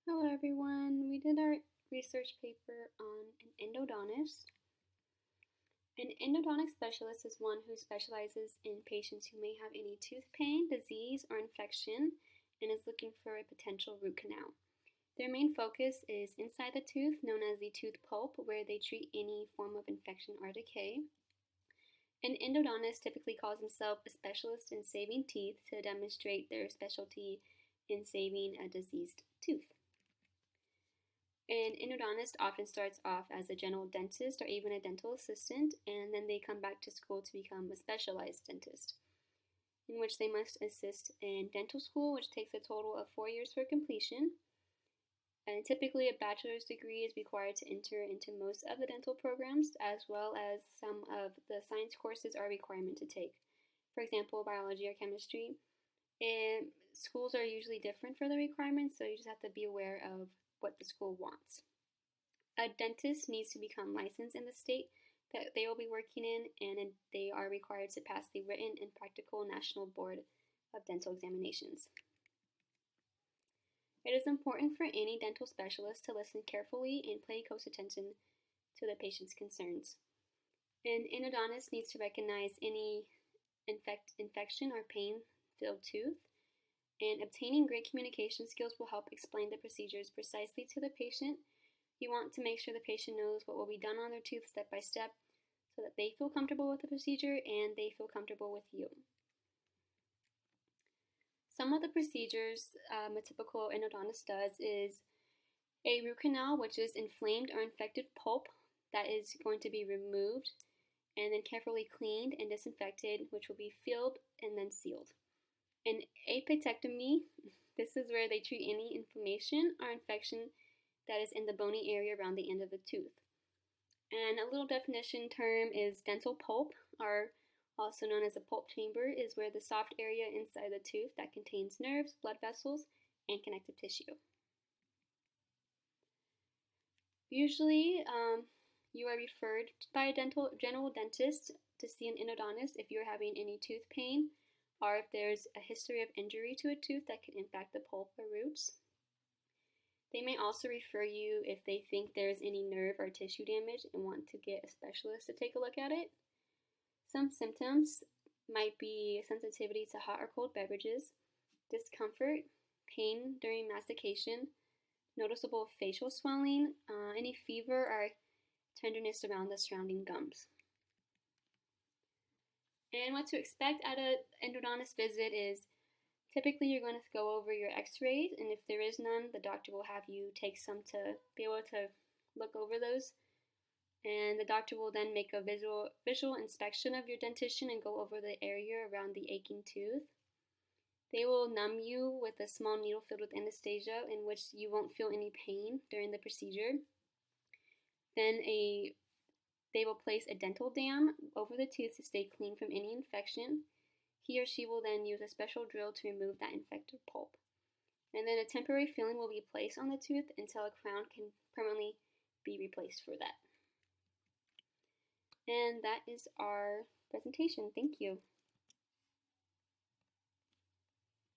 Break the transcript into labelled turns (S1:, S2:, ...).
S1: Hello everyone, we did our research paper on an endodontist. An endodontic specialist is one who specializes in patients who may have any tooth pain, disease, or infection and is looking for a potential root canal. Their main focus is inside the tooth, known as the tooth pulp, where they treat any form of infection or decay. An endodontist typically calls himself a specialist in saving teeth to demonstrate their specialty in saving a diseased tooth. An endodontist often starts off as a general dentist or even a dental assistant, and then they come back to school to become a specialized dentist, in which they must assist in dental school, which takes a total of 4 years for completion. And typically, a bachelor's degree is required to enter into most of the dental programs, as well as some of the science courses are a requirement to take. For example, biology or chemistry. And schools are usually different for the requirements, so you just have to be aware of what the school wants. A dentist needs to become licensed in the state that they will be working in, and they are required to pass the written and practical National Board of Dental Examinations. It is important for any dental specialist to listen carefully and pay close attention to the patient's concerns. An endodontist needs to recognize any infection or pain-filled tooth, and obtaining great communication skills will help explain the procedures precisely to the patient. You want to make sure the patient knows what will be done on their tooth step by step so that they feel comfortable with the procedure and they feel comfortable with you. Some of the procedures a typical endodontist does is a root canal, which is inflamed or infected pulp that is going to be removed and then carefully cleaned and disinfected, which will be filled and then sealed. An apicectomy, this is where they treat any inflammation or infection that is in the bony area around the end of the tooth. And a little definition term is dental pulp, or also known as a pulp chamber, is where the soft area inside the tooth that contains nerves, blood vessels, and connective tissue. Usually, you are referred by a general dentist to see an endodontist if you're having any tooth pain, or if there's a history of injury to a tooth that could impact the pulp or roots. They may also refer you if they think there's any nerve or tissue damage and want to get a specialist to take a look at it. Some symptoms might be sensitivity to hot or cold beverages, discomfort, pain during mastication, noticeable facial swelling, any fever or tenderness around the surrounding gums. And what to expect at an endodontist visit is typically you're going to go over your x-rays, and if there is none, the doctor will have you take some to be able to look over those. And the doctor will then make a visual inspection of your dentition and go over the area around the aching tooth. They will numb you with a small needle filled with anesthesia in which you won't feel any pain during the procedure. Then they will place a dental dam over the tooth to stay clean from any infection. He or she will then use a special drill to remove that infected pulp. And then a temporary filling will be placed on the tooth until a crown can permanently be replaced for that. And that is our presentation. Thank you.